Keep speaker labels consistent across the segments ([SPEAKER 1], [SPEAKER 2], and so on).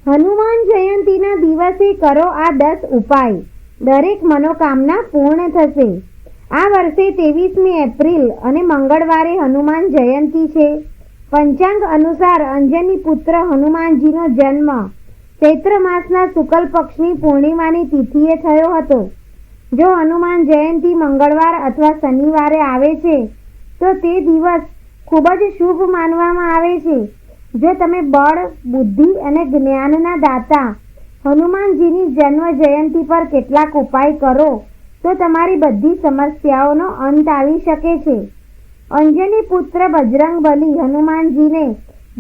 [SPEAKER 1] હનુમાન જયંતીના દિવસે કરો આ 10 ઉપાય. દરેક મનોકામના પૂર્ણ થશે. આ વર્ષે 23મી એપ્રિલ અને મંગળવારે હનુમાન જયંતી છે. પંચાંગ અનુસાર અંજની પુત્ર હનુમાનજીનો જન્મ ચૈત્ર માસના શુક્લ પક્ષની પૂર્ણિમાની તિથિએ થયો હતો. જો હનુમાન જયંતી મંગળવાર અથવા શનિવારે આવે છે તો તે દિવસ ખૂબ જ શુભ માનવામાં આવે છે. જો તમે બળ, બુદ્ધિ અને જ્ઞાનના દાતા હનુમાનજીની જન્મ જયંતી પર કેટલાક ઉપાય કરો તો તમારી બધી સમસ્યાઓનો અંત આવી શકે છે. અંજની પુત્ર બજરંગબલી હનુમાનજીને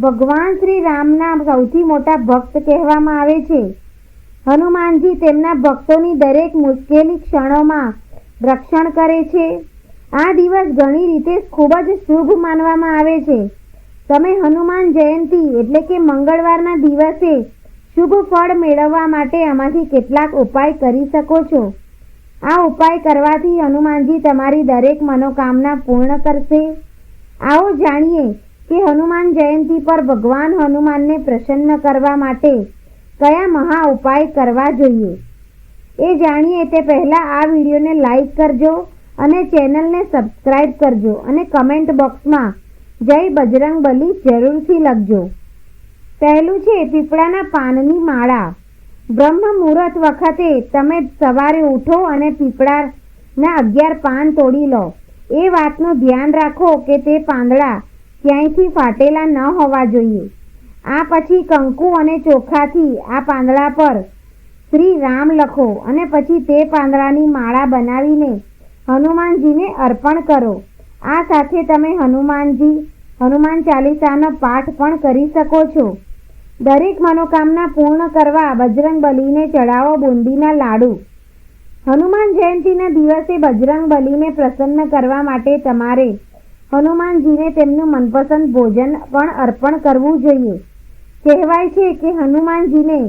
[SPEAKER 1] ભગવાન શ્રી રામના સૌથી મોટા ભક્ત કહેવામાં આવે છે. હનુમાનજી તેમના ભક્તોની દરેક મુશ્કેલી ક્ષણોમાં રક્ષણ કરે છે. આ દિવસ ઘણી રીતે ખૂબ જ શુભ માનવામાં આવે છે. તમે હનુમાન જયંતી એટલે કે મંગળવારના દિવસે શુભ ફળ મેળવવા માટે આમાંથી કેટલાક ઉપાય કરી શકો છો. આ ઉપાય કરવાથી હનુમાનજી તમારી દરેક મનોકામના પૂર્ણ કરશે. આવો જાણીએ કે હનુમાન જયંતી પર ભગવાન હનુમાનને પ્રસન્ન કરવા માટે કયા મહા ઉપાય કરવા જોઈએ. એ જાણીએ તે પહેલાં આ વિડીયોને લાઈક કરજો અને ચેનલને સબસ્ક્રાઈબ કરજો અને કમેન્ટ બોક્સમાં જય બજરંગબલી જરૂરથી લખજો. પહેલું છે પીપળાના પાનની માળા. બ્રહ્મ મુહૂર્ત વખતે તમે સવારે ઉઠો અને પીપળાના 11 પાન તોડી લો. એ વાતનું ધ્યાન રાખો કે તે પાંદડા ક્યાંયથી ફાટેલા ન હોવા જોઈએ. આ પછી કંકુ અને ચોખાથી આ પાંદડા પર શ્રી રામ લખો અને પછી તે પાંદડાની માળા બનાવીને હનુમાનજીને અર્પણ કરો. આ સાથે તમે હનુમાન ચાલીસાનો પાઠ પણ કરી શકો છો. દરેક મનોકામના પૂર્ણ કરવા બજરંગબલીને ચડાવો બુંદીના લાડુ. હનુમાન જયંતીના દિવસે બજરંગબલીને પ્રસન્ન કરવા માટે તમારે હનુમાનજીને તેમનું મનપસંદ ભોજન પણ અર્પણ કરવું જોઈએ. કહેવાય છે કે હનુમાનજીને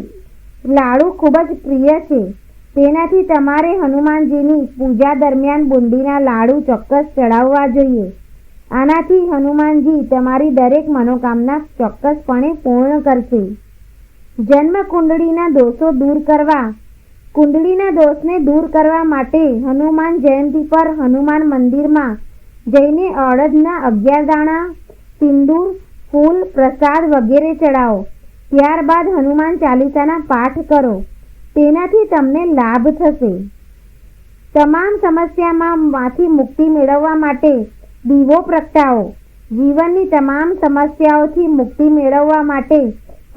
[SPEAKER 1] લાડુ ખૂબ જ પ્રિય છે. તેનાથી તમારે હનુમાનજીની પૂજા દરમિયાન બુંદીના લાડુ ચોક્કસ ચડાવવા જોઈએ. આનાથી હનુમાનજી તમારી દરેક મનોકામના ચોક્કસપણે પૂર્ણ કરશે. જન્મ કુંડળીના દોષો દૂર કરવા. કુંડળીના દોષને દૂર કરવા માટે હનુમાન જયંતી પર હનુમાન મંદિરમાં જઈને અડદના 11 દાણા, સિંદૂર, ફૂલ, પ્રસાદ વગેરે ચડાવો. ત્યારબાદ હનુમાન ચાલીસાના પાઠ કરો. તેનાથી તમને લાભ થશે. તમામ સમસ્યામાંથી મુક્તિ મેળવવા માટે દીવો પ્રગટાવો. જીવનની તમામ સમસ્યાઓથી મુક્તિ મેળવવા માટે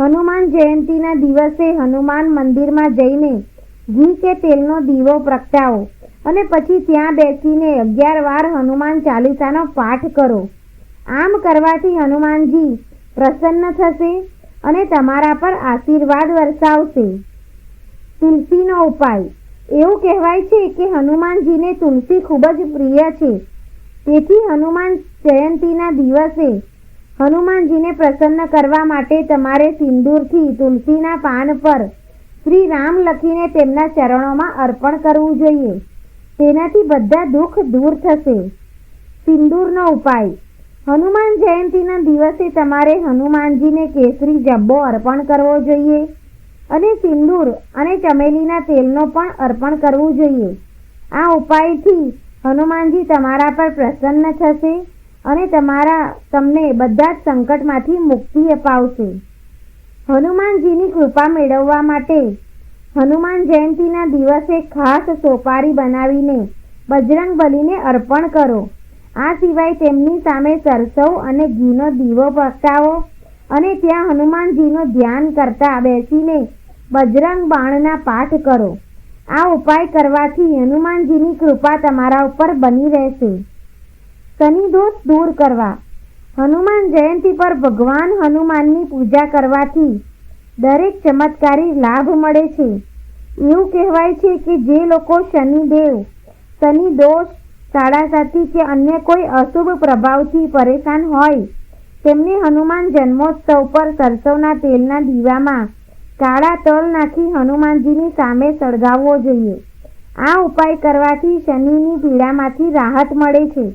[SPEAKER 1] હનુમાન જયંતીના દિવસે હનુમાન મંદિરમાં જઈને ઘી કે તેલનો દીવો પ્રગટાવો અને પછી ત્યાં બેસીને 11 વાર હનુમાન ચાલીસાનો પાઠ કરો. આમ કરવાથી હનુમાનજી પ્રસન્ન થશે અને તમારા પર આશીર્વાદ વરસાવશે. તુલસીનો ઉપાય. એવું કહેવાય છે કે હનુમાનજીને તુલસી ખૂબ જ પ્રિય છે. તેથી હનુમાન જયંતીના દિવસે હનુમાનજીને પ્રસન્ન કરવા માટે તમારે સિંદૂરથી તુલસીના પાન પર શ્રી રામ લખીને તેમના ચરણોમાં અર્પણ કરવું જોઈએ. તેનાથી બધા દુઃખ દૂર થશે. સિંદૂરનો ઉપાય. હનુમાન જયંતીના દિવસે તમારે હનુમાનજીને કેસરી જબ્બો અર્પણ કરવો જોઈએ અને સિંદૂર અને ચમેલીના તેલનો પણ અર્પણ કરવું જોઈએ. આ ઉપાયથી હનુમાનજી તમારા પર પ્રસન્ન થશે અને તમને બધા જ સંકટમાંથી મુક્તિ અપાવશે. હનુમાનજીની કૃપા મેળવવા માટે હનુમાન જયંતીના દિવસે ખાસ સોપારી બનાવીને બજરંગબલીને અર્પણ કરો. આ સિવાય તેમની સામે સરસવ અને ઘીનો દીવો પ્રગટાવો અને ત્યાં હનુમાનજીનું ધ્યાન કરતા બેસીને બજરંગ બાણના પાઠ કરો. આ ઉપાય કરવાથી હનુમાનજીની કૃપા તમારા ઉપર બની રહેશે. શનિ દોષ દૂર કરવા. હનુમાન જયંતી પર ભગવાન હનુમાનની પૂજા કરવાથી દરેક ચમત્કારી લાભ મળે છે. એવું કહેવાય છે કે જે લોકો શનિદેવ, શનિ દોષ, સાડાસાતી કે અન્ય કોઈ અશુભ પ્રભાવથી પરેશાન હોય તેમને હનુમાન જન્મોત્સવ પર સરસવના તેલના દીવામાં કાળા તલ નાખી હનુમાનજીની સામે સળગાવવો જોઈએ. આ ઉપાય કરવાથી શનિની પીડામાંથી રાહત મળે છે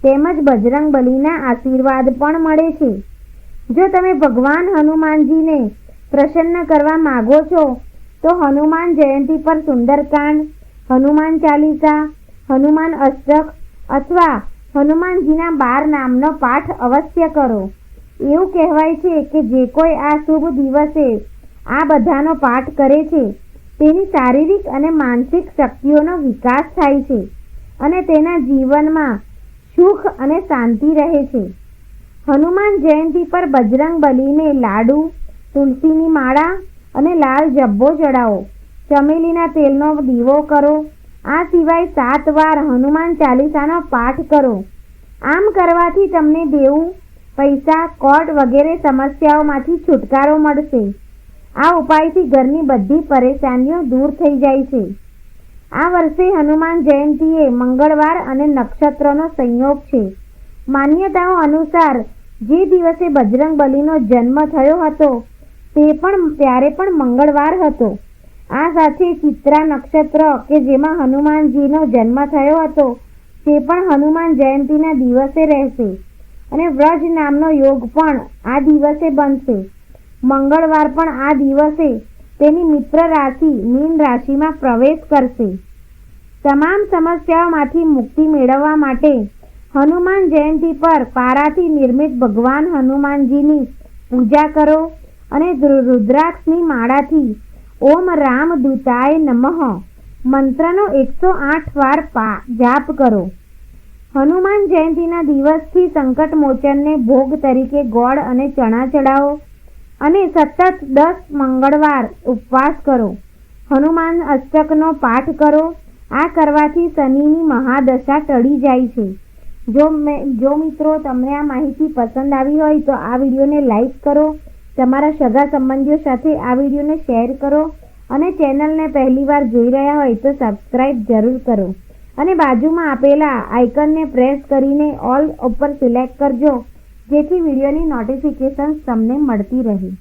[SPEAKER 1] તેમજ બજરંગબલીના આશીર્વાદ પણ મળે છે. જો તમે ભગવાન હનુમાનજીને પ્રસન્ન કરવા માગો છો તો હનુમાન જયંતી પર સુંદરકાંડ, હનુમાન ચાલીસા, હનુમાન અષ્ટક અથવા હનુમાનજીના 12 નામનો પાઠ અવશ્ય કરો. એવું કહેવાય છે કે જે કોઈ આ શુભ દિવસે આ બધાનો પાઠ કરે છે તેની શારીરિક અને માનસિક શક્તિઓનો વિકાસ થાય છે અને તેના જીવનમાં સુખ અને શાંતિ રહે છે. હનુમાન જયંતી પર બજરંગબલીને લાડુ, તુલસીની માળા અને લાલ જબ્બો ચડાવો. ચમેલીના તેલનો દીવો કરો. આ સિવાય 7 વાર હનુમાન ચાલીસાનો પાઠ કરો. આમ કરવાથી તમને દેવું, પૈસા, કોર્ટ વગેરે સમસ્યાઓમાંથી છુટકારો મળશે. આ ઉપાયથી ઘરની બધી પરેશાનીઓ દૂર થઈ જાય છે. આ વર્ષે હનુમાન જયંતીએ મંગળવાર અને નક્ષત્રનો સંયોગ છે. માન્યતાઓ અનુસાર જે દિવસે બજરંગબલીનો જન્મ થયો હતો ત્યારે પણ મંગળવાર હતો. આ સાથે ચિત્રા નક્ષત્ર કે જેમાં હનુમાનજીનો જન્મ થયો હતો તે પણ હનુમાન જયંતીના દિવસે રહેશે અને વ્રજ નામનો યોગ પણ આ દિવસે બનશે. મંગળવાર પણ આ દિવસે તેની મિત્ર રાશિ મીન રાશિમાં પ્રવેશ કરશે. તમામ સમસ્યાઓમાંથી મુક્તિ મેળવવા માટે હનુમાન જયંતી પર પારાથી નિર્મિત ભગવાન હનુમાનજીની પૂજા કરો અને રુદ્રાક્ષની માળાથી ઓમ રામદૂતાય નમઃ મંત્રનો 108 વાર જાપ કરો. હનુમાન જયંતીના દિવસથી સંકટ મોચનને ભોગ તરીકે ગોળ અને ચણા ચડાવો અને સતત 10 મંગળવાર ઉપવાસ કરો. હનુમાન અષ્ટકનો પાઠ કરો. આ કરવાથી શનિની મહાદશા ટળી જાય છે. જો મિત્રો તમને આ માહિતી પસંદ આવી હોય તો આ વિડીયોને લાઈક કરો, તમારા સગા સંબંધીઓ સાથે આ વિડીયોને શેર કરો અને ચેનલને પહેલીવાર જોઈ રહ્યા હોય તો સબસ્ક્રાઈબ જરૂર કરો અને બાજુમાં આપેલા આઇકનને પ્રેસ કરીને ઓલ ઉપર સિલેક્ટ કરજો જેથી વિડીયોની નોટિફિકેશન્સ તમને મળતી રહે.